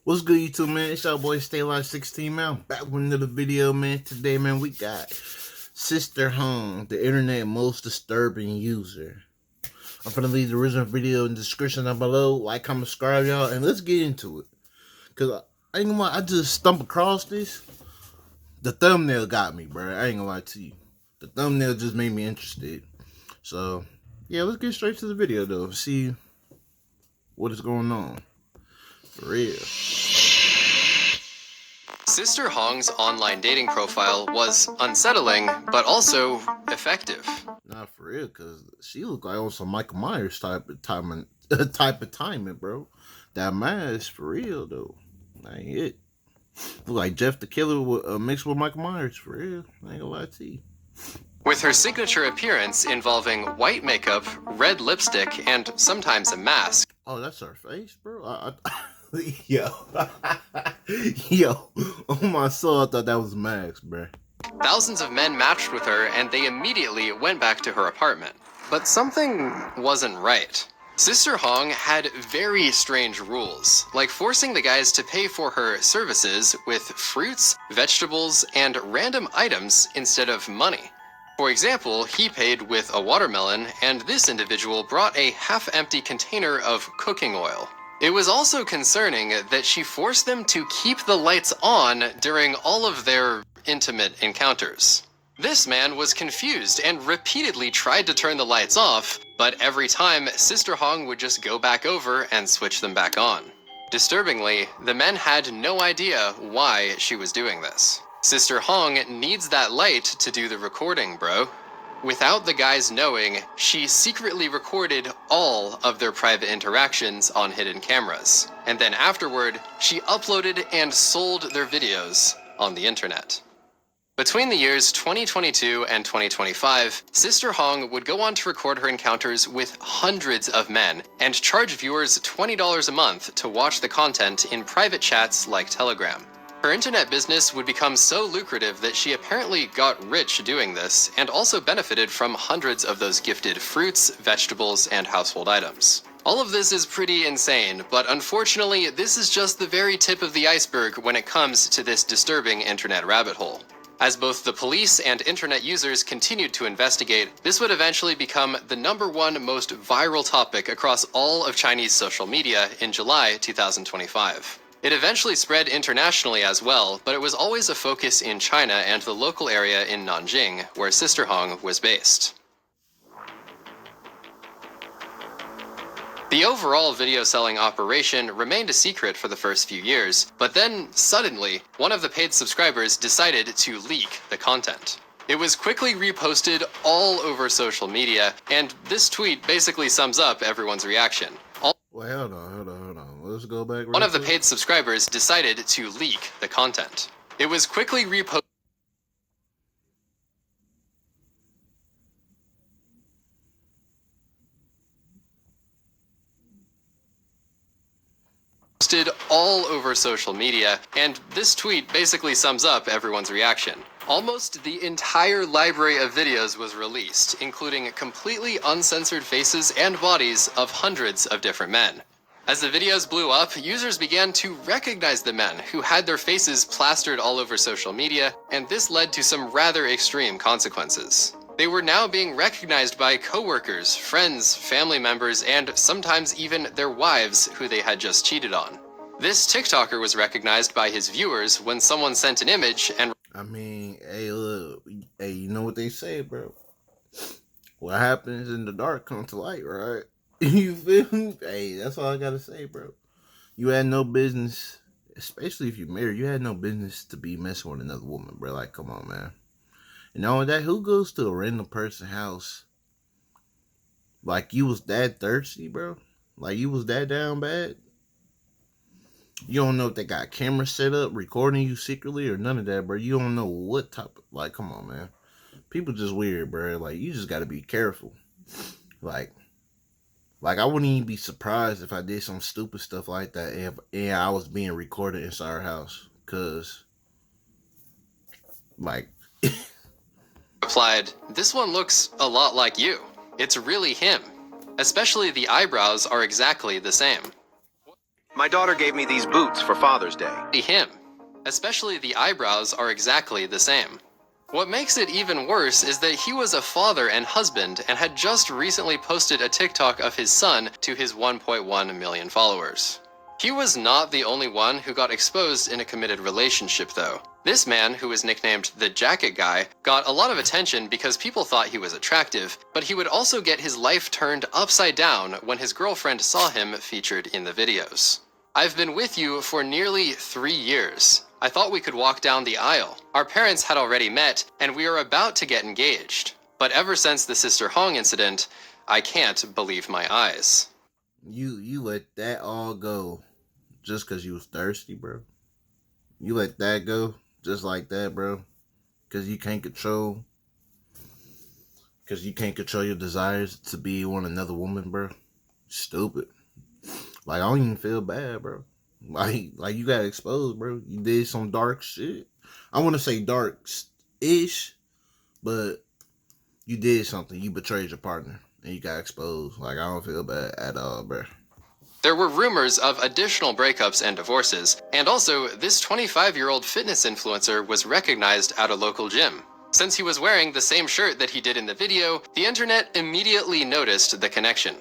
What's good, YouTube, man? It's your boy Stay Alive 16, man. I'm back with another video, man. Today, man, we got Sister Hong, the internet most disturbing user. I'm gonna leave the original video in the description down below. Like, comment, subscribe, y'all, and let's get into it. Cause I ain't gonna lie, I just stumbled across this. The thumbnail got me, bro. I ain't gonna lie to you. The thumbnail just made me interested. So, yeah, let's get straight to the video, though. See what is going on. For real. Sister Hong's online dating profile was unsettling, but also effective. Not for real, cause she looked like on some Michael Myers type of timing, bro. That mask for real though. That ain't it. Look like Jeff the Killer mixed with Michael Myers for real. I ain't gonna lie to you. With her signature appearance involving white makeup, red lipstick, and sometimes a mask. Oh, that's her face, bro. Yo, yo, on my soul, I thought that was Max, bro. Thousands of men matched with her, and they immediately went back to her apartment. But something wasn't right. Sister Hong had very strange rules, like forcing the guys to pay for her services with fruits, vegetables, and random items instead of money. For example, he paid with a watermelon, and this individual brought a half-empty container of cooking oil. It was also concerning that she forced them to keep the lights on during all of their intimate encounters. This man was confused and repeatedly tried to turn the lights off, but every time Sister Hong would just go back over and switch them back on. Disturbingly, the men had no idea why she was doing this. Sister Hong needs that light to do the recording, bro. Without the guys knowing, she secretly recorded all of their private interactions on hidden cameras. And then afterward, she uploaded and sold their videos on the internet. Between the years 2022 and 2025, Sister Hong would go on to record her encounters with hundreds of men and charge viewers $20 a month to watch the content in private chats like Telegram. Her internet business would become so lucrative that she apparently got rich doing this, and also benefited from hundreds of those gifted fruits, vegetables, and household items. All of this is pretty insane, but unfortunately, this is just the very tip of the iceberg when it comes to this disturbing internet rabbit hole. As both the police and internet users continued to investigate, this would eventually become the #1 most viral topic across all of Chinese social media in July 2025. It eventually spread internationally as well, but it was always a focus in China and the local area in Nanjing, where Sister Hong was based. The overall video selling operation remained a secret for the first few years, but then, suddenly, one of the paid subscribers decided to leak the content. It was quickly reposted all over social media, and this tweet basically sums up everyone's reaction. Wait, hold on. Let's go back. One of the paid subscribers decided to leak the content. It was quickly reposted all over social media, and this tweet basically sums up everyone's reaction. Almost the entire library of videos was released, including completely uncensored faces and bodies of hundreds of different men. As the videos blew up, users began to recognize the men who had their faces plastered all over social media, and this led to some rather extreme consequences. They were now being recognized by coworkers, friends, family members, and sometimes even their wives who they had just cheated on. This TikToker was recognized by his viewers when someone sent an image and I mean, hey, look, hey, you know what they say, bro? What happens in the dark comes to light, right? You feel me? Hey, that's all I gotta say, bro. You had no business, especially if you're married, you had no business to be messing with another woman, bro. Like, come on, man. And all that, who goes to a random person's house like you was that thirsty, bro? Like you was that down bad? You don't know if they got cameras set up recording you secretly or none of that, bro. You don't know what type of, like, come on, man. People just weird, bro. Like, you just gotta be careful. Like I wouldn't even be surprised if I did some stupid stuff like that and I was being recorded inside our house. Cause, like, replied, "This one looks a lot like you. It's really him. Especially the eyebrows are exactly the same." My daughter gave me these boots for Father's Day. Him. Especially the eyebrows are exactly the same. What makes it even worse is that he was a father and husband and had just recently posted a TikTok of his son to his 1.1 million followers. He was not the only one who got exposed in a committed relationship, though. This man, who was nicknamed the Jacket Guy, got a lot of attention because people thought he was attractive, but he would also get his life turned upside down when his girlfriend saw him featured in the videos. I've been with you for nearly 3 years. I thought we could walk down the aisle. Our parents had already met, and we are about to get engaged. But ever since the Sister Hong incident, I can't believe my eyes. You let that all go just because you was thirsty, bro? You let that go just like that, bro? Because you can't control your desires to be on another woman, bro? Stupid. Like, I don't even feel bad, bro. Like you got exposed, bro. You did some dark shit. I want to say dark-ish, but you did something. You betrayed your partner, and you got exposed. Like, I don't feel bad at all, bro. There were rumors of additional breakups and divorces, and also this 25-year-old fitness influencer was recognized at a local gym. Since he was wearing the same shirt that he did in the video, the internet immediately noticed the connection.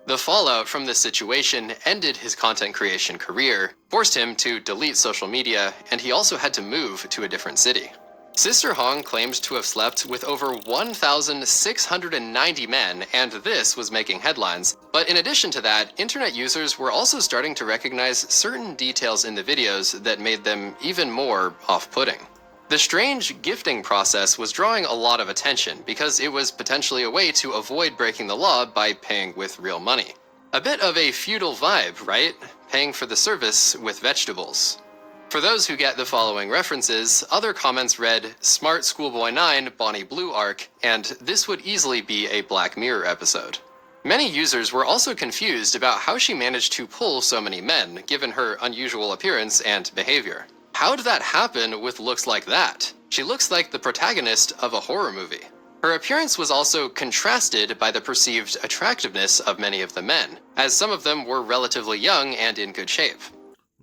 The fallout from this situation ended his content creation career, forced him to delete social media, and he also had to move to a different city. Sister Hong claims to have slept with over 1,690 men, and this was making headlines. But in addition to that, internet users were also starting to recognize certain details in the videos that made them even more off-putting. The strange gifting process was drawing a lot of attention because it was potentially a way to avoid breaking the law by paying with real money. A bit of a feudal vibe, right? Paying for the service with vegetables. For those who get the following references, other comments read, Smart Schoolboy 9, Bonnie Blue arc, and this would easily be a Black Mirror episode. Many users were also confused about how she managed to pull so many men, given her unusual appearance and behavior. How'd that happen with looks like that? She looks like the protagonist of a horror movie. Her appearance was also contrasted by the perceived attractiveness of many of the men, as some of them were relatively young and in good shape.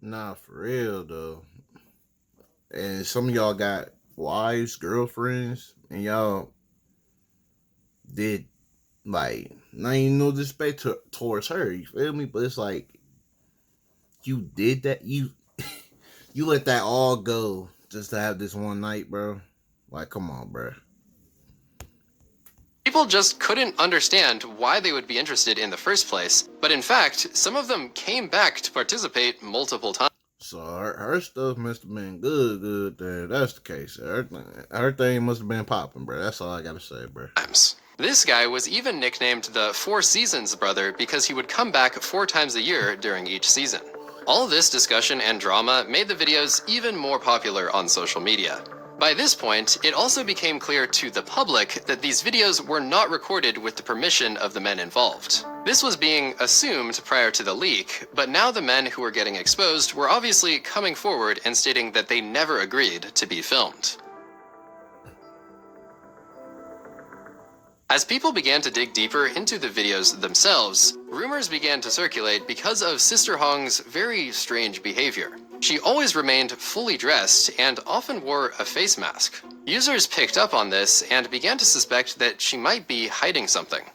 Nah, for real, though. And some of y'all got wives, girlfriends, and y'all did, like, not even no disrespect towards her, you feel me? But it's like, you did that, you let that all go just to have this one night, bro. Like, come on, bro. People just couldn't understand why they would be interested in the first place, but in fact, some of them came back to participate multiple times. So her stuff must have been good there. That's the case. Her thing must have been popping, bro. That's all I gotta say, bro. This guy was even nicknamed the Four Seasons Brother because he would come back 4 times a year during each season. All this discussion and drama made the videos even more popular on social media. By this point, it also became clear to the public that these videos were not recorded with the permission of the men involved. This was being assumed prior to the leak, but now the men who were getting exposed were obviously coming forward and stating that they never agreed to be filmed. As people began to dig deeper into the videos themselves, rumors began to circulate because of Sister Hong's very strange behavior. She always remained fully dressed and often wore a face mask. Users picked up on this and began to suspect that she might be hiding something.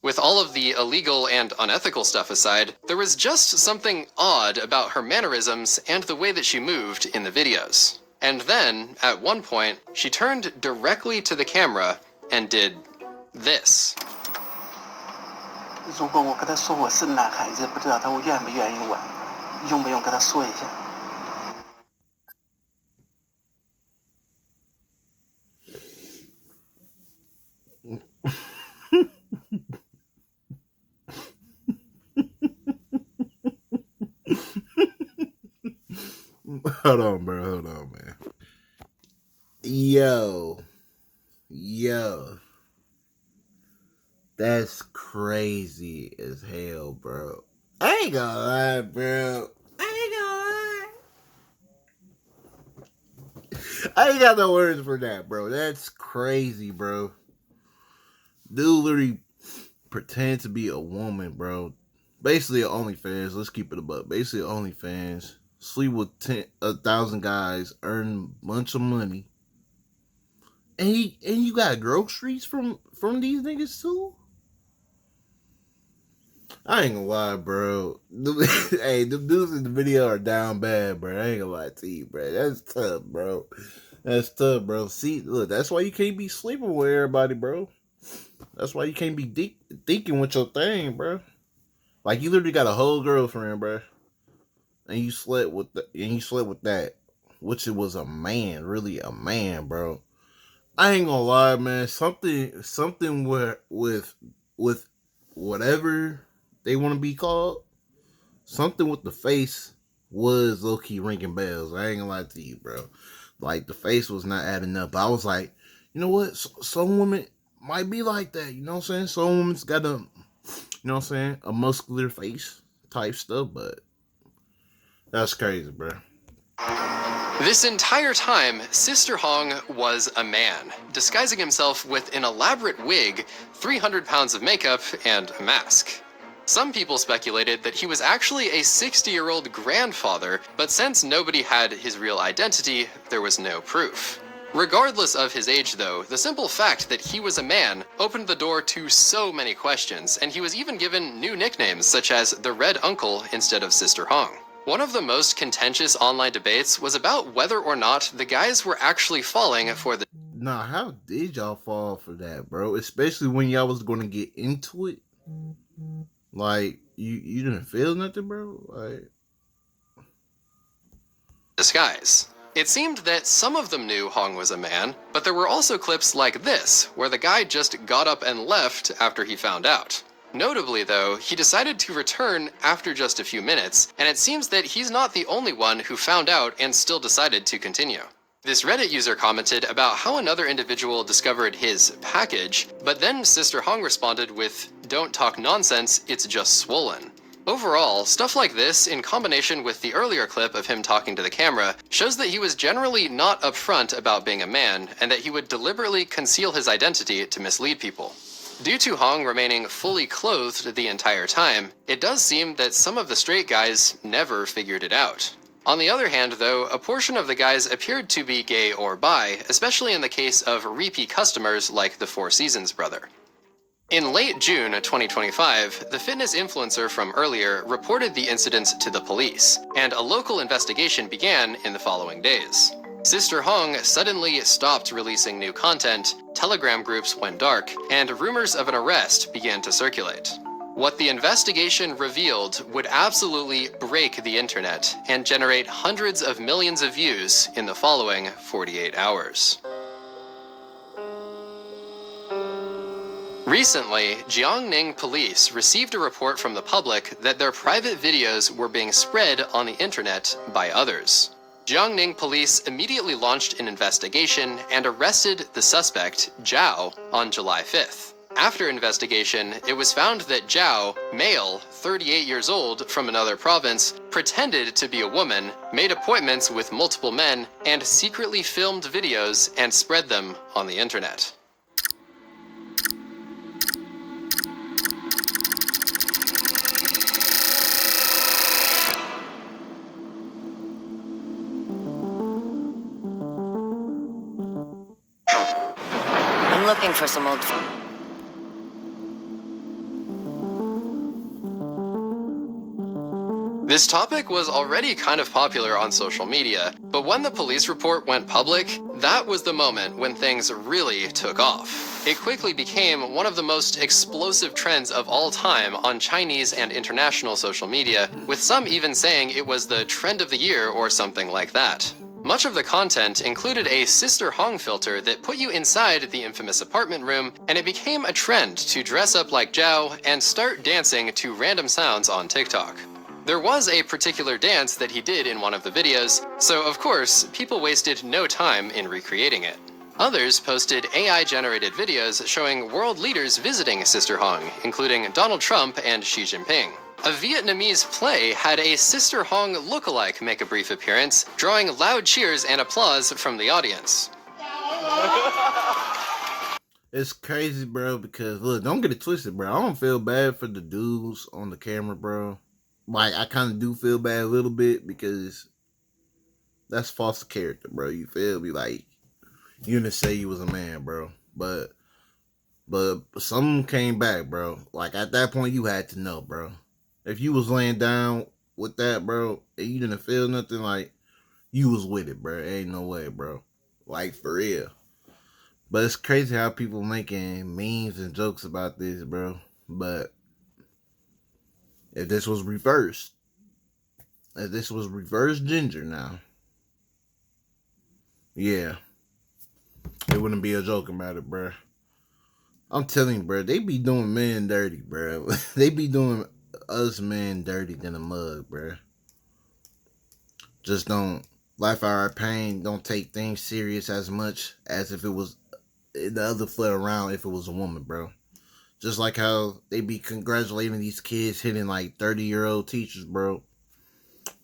With all of the illegal and unethical stuff aside, there was just something odd about her mannerisms and the way that she moved in the videos. And then, at one point, she turned directly to the camera and did this. 如果我跟他说我是男孩子，不知道他会愿不愿意我，用不用跟他说一下？ Hold on, bro. Hold on, man. Yo. That's crazy as hell, bro. I ain't gonna lie, bro. I ain't got no words for that, bro. That's crazy, bro. Dude literally pretend to be a woman, bro, basically OnlyFans. Let's keep it above. Basically OnlyFans. Sleep with 1,000 guys, earn a bunch of money, and you got groceries from these niggas too. I ain't gonna lie, bro. Hey, the dudes in the video are down bad, bro. I ain't gonna lie to you, bro. That's tough, bro. That's tough, bro. See, look, that's why you can't be sleeping with everybody, bro. That's why you can't be thinking with your thing, bro. Like you literally got a whole girlfriend, bro, and you slept with that, which it was a man, really a man, bro. I ain't gonna lie, man. Something with whatever they want to be called, something with the face was low key ringing bells. I ain't gonna lie to you, bro. Like the face was not adding up. I was like, you know what? Some women might be like that. You know what I'm saying? Some women's got a, you know what I'm saying, a muscular face type stuff, but that's crazy, bro. This entire time, Sister Hong was a man, disguising himself with an elaborate wig, 300 pounds of makeup, and a mask. Some people speculated that he was actually a 60-year-old grandfather, but since nobody had his real identity, there was no proof. Regardless of his age though, the simple fact that he was a man opened the door to so many questions, and he was even given new nicknames such as the Red Uncle instead of Sister Hong. One of the most contentious online debates was about whether or not the guys were actually falling for the... Nah, how did y'all fall for that, bro? Especially when y'all was gonna get into it. Like, you didn't feel nothing, bro? Like... disguise. It seemed that some of them knew Hong was a man, but there were also clips like this, where the guy just got up and left after he found out. Notably though, he decided to return after just a few minutes, and it seems that he's not the only one who found out and still decided to continue. This Reddit user commented about how another individual discovered his package, but then Sister Hong responded with, "Don't talk nonsense, it's just swollen." Overall, stuff like this, in combination with the earlier clip of him talking to the camera, shows that he was generally not upfront about being a man, and that he would deliberately conceal his identity to mislead people. Due to Hong remaining fully clothed the entire time, it does seem that some of the straight guys never figured it out. On the other hand, though, a portion of the guys appeared to be gay or bi, especially in the case of repeat customers like the Four Seasons brother. In late June 2025, the fitness influencer from earlier reported the incidents to the police, and a local investigation began in the following days. Sister Hong suddenly stopped releasing new content, Telegram groups went dark, and rumors of an arrest began to circulate. What the investigation revealed would absolutely break the internet and generate hundreds of millions of views in the following 48 hours. Recently, Jiangning police received a report from the public that their private videos were being spread on the internet by others. Jiangning police immediately launched an investigation and arrested the suspect, Zhao, on July 5th. After investigation, it was found that Zhao, male, 38 years old, from another province, pretended to be a woman, made appointments with multiple men, and secretly filmed videos and spread them on the internet. I'm looking for some old... This topic was already kind of popular on social media, but when the police report went public, that was the moment when things really took off. It quickly became one of the most explosive trends of all time on Chinese and international social media, with some even saying it was the trend of the year or something like that. Much of the content included a Sister Hong filter that put you inside the infamous apartment room, and it became a trend to dress up like Zhao and start dancing to random sounds on TikTok. There was a particular dance that he did in one of the videos, so of course, people wasted no time in recreating it. Others posted AI-generated videos showing world leaders visiting Sister Hong, including Donald Trump and Xi Jinping. A Vietnamese play had a Sister Hong lookalike make a brief appearance, drawing loud cheers and applause from the audience. It's crazy, bro, because look, don't get it twisted, bro. I don't feel bad for the dudes on the camera, bro. Like, I kind of do feel bad a little bit because that's false character, bro. You feel me? Like, you didn't say you was a man, bro. But something came back, bro. Like, at that point, you had to know, bro. If you was laying down with that, bro, and you didn't feel nothing, like, you was with it, bro. Ain't no way, bro. Like, for real. But it's crazy how people making memes and jokes about this, bro. But if this was reversed, if this was reverse ginger now, yeah, it wouldn't be a joke about it, bro. I'm telling you, bro, they be doing men dirty, bro. They be doing us men dirty than a mug, bro. Just don't laugh at our pain. Don't take things serious as much as if it was the other foot around if it was a woman, bro. Just like how they be congratulating these kids hitting like 30-year-old teachers, bro.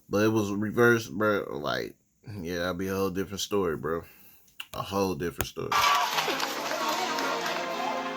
But it was reversed, bro. Like, yeah, that'd be a whole different story, bro. A whole different story.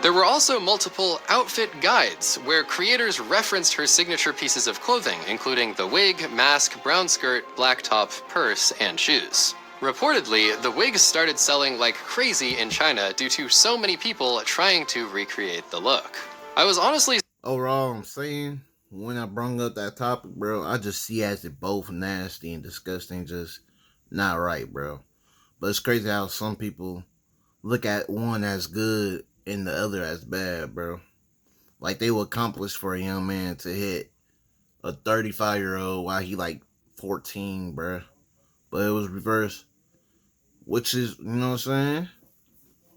There were also multiple outfit guides where creators referenced her signature pieces of clothing, including the wig, mask, brown skirt, black top, purse, and shoes. Reportedly, the wigs started selling like crazy in China due to so many people trying to recreate the look. I was honestly Overall, I'm saying, when I brung up that topic, bro, I just see as it both nasty and disgusting, just not right, bro. But it's crazy how some people look at one as good and the other as bad, bro. Like, they would accomplish for a young man to hit a 35-year-old while he like 14, bro. But it was reversed, which is, you know what I'm saying?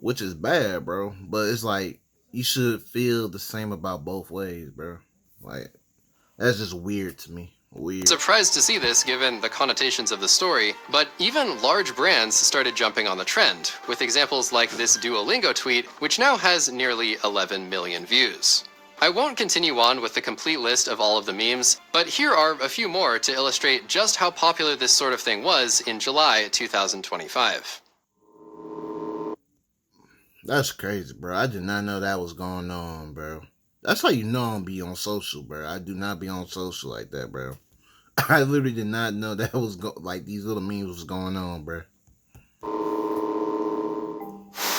Which is bad, bro. But it's like, you should feel the same about both ways, bro. Like, that's just weird to me. Weird. surprised to see this given the connotations of the story, but even large brands started jumping on the trend, with examples like this Duolingo tweet, which now has nearly 11 million views. I won't continue on with the complete list of all of the memes, but here are a few more to illustrate just how popular this sort of thing was in July 2025. That's crazy, bro. I did not know that was going on, bro. That's how you know I don't be on social, bro. I do not be on social like that, bro. I literally did not know that was like these little memes was going on, bro.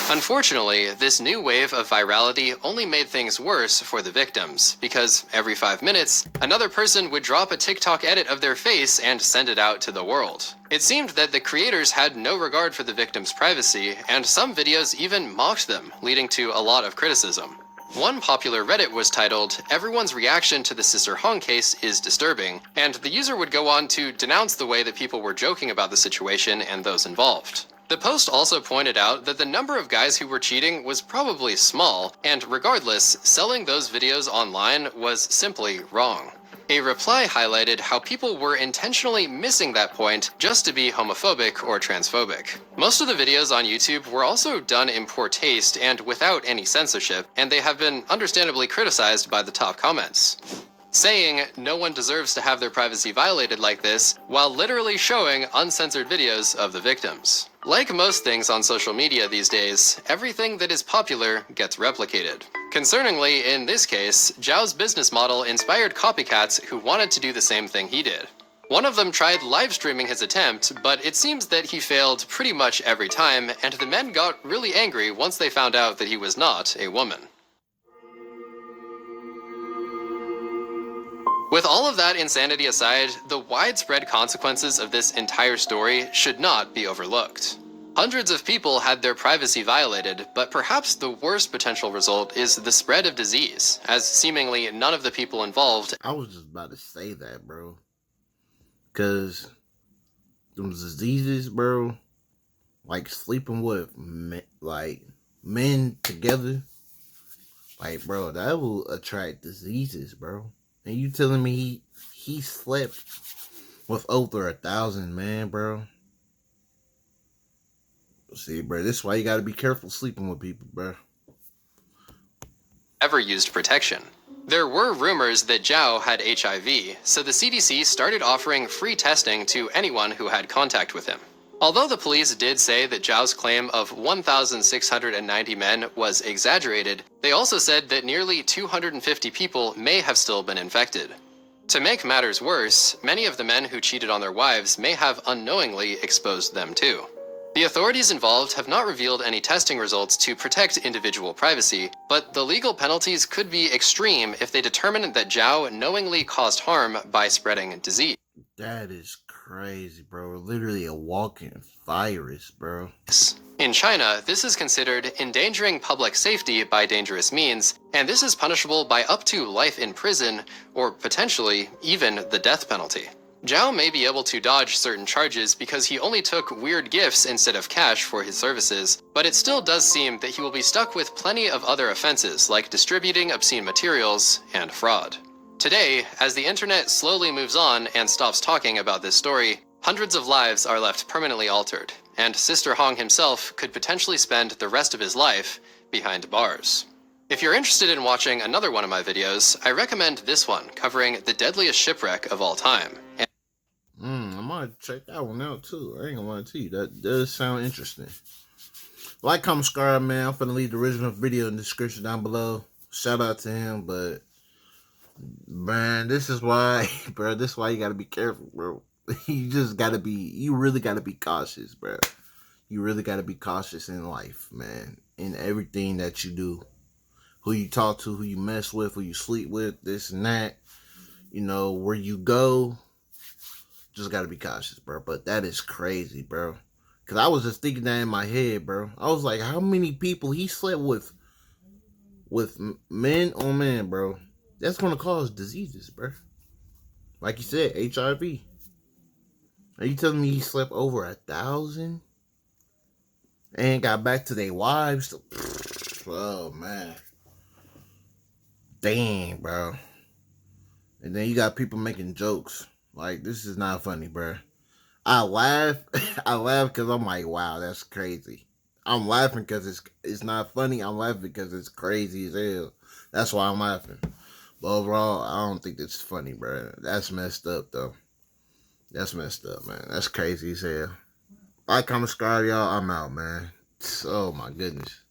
Unfortunately, this new wave of virality only made things worse for the victims, because every 5 minutes, another person would drop a TikTok edit of their face and send it out to the world. It seemed that the creators had no regard for the victims' privacy, and some videos even mocked them, leading to a lot of criticism. One popular Reddit was titled, "Everyone's reaction to the Sister Hong case is disturbing," and the user would go on to denounce the way that people were joking about the situation and those involved. The post also pointed out that the number of guys who were cheating was probably small, and regardless, selling those videos online was simply wrong. A reply highlighted how people were intentionally missing that point just to be homophobic or transphobic. Most of the videos on YouTube were also done in poor taste and without any censorship, and they have been understandably criticized by the top comments, saying no one deserves to have their privacy violated like this, while literally showing uncensored videos of the victims. Like most things on social media these days, everything that is popular gets replicated. Concerningly, in this case, Zhao's business model inspired copycats who wanted to do the same thing he did. One of them tried live streaming his attempt, but it seems that he failed pretty much every time, and the men got really angry once they found out that he was not a woman. With all of that insanity aside, the widespread consequences of this entire story should not be overlooked. Hundreds of people had their privacy violated, but perhaps the worst potential result is the spread of disease, as seemingly none of the people involved. I was just about to say that, bro. Because them diseases, bro, like sleeping with men together, like, bro, that will attract diseases, bro. And you telling me he slept with over 1,000 men, bro? See, bro, this is why you gotta be careful sleeping with people, bro. Ever used protection. There were rumors that Zhao had HIV, so the CDC started offering free testing to anyone who had contact with him. Although the police did say that Zhao's claim of 1,690 men was exaggerated, they also said that nearly 250 people may have still been infected. To make matters worse, many of the men who cheated on their wives may have unknowingly exposed them too. The authorities involved have not revealed any testing results to protect individual privacy, but the legal penalties could be extreme if they determine that Zhao knowingly caused harm by spreading disease. That is crazy, bro. Literally a walking virus, bro. In China, this is considered endangering public safety by dangerous means, and this is punishable by up to life in prison, or potentially even the death penalty. Zhao may be able to dodge certain charges because he only took weird gifts instead of cash for his services, but it still does seem that he will be stuck with plenty of other offenses like distributing obscene materials and fraud. Today, as the internet slowly moves on and stops talking about this story, hundreds of lives are left permanently altered, and Sister Hong himself could potentially spend the rest of his life behind bars. If you're interested in watching another one of my videos, I recommend this one covering the deadliest shipwreck of all time. I might check that one out too. I ain't gonna lie to you. That does sound interesting. Like, comment, subscribe, man. I'm finna leave the original video in the description down below. Shout out to him, but man, this is why, bro. This is why you gotta be careful, bro. You really gotta be cautious, bro. You really gotta be cautious in life, man. In everything that you do. Who you talk to, who you mess with, who you sleep with, this and that. You know, where you go. Just gotta be cautious, bro. But that is crazy, bro. Cause I was just thinking that in my head, bro. I was like, how many people he slept with men on men, bro? That's gonna cause diseases, bro. Like you said, HIV. Are you telling me he slept over 1,000 and got back to their wives? Oh man, dang, bro. And then you got people making jokes. Like, this is not funny, bro. I laugh. I laugh because I'm like, wow, that's crazy. I'm laughing because it's not funny. I'm laughing because it's crazy as hell. That's why I'm laughing. But overall, I don't think that's funny, bro. That's messed up, though. That's messed up, man. That's crazy as hell. Like, comment, subscribe, y'all. I'm out, man. Oh, my goodness.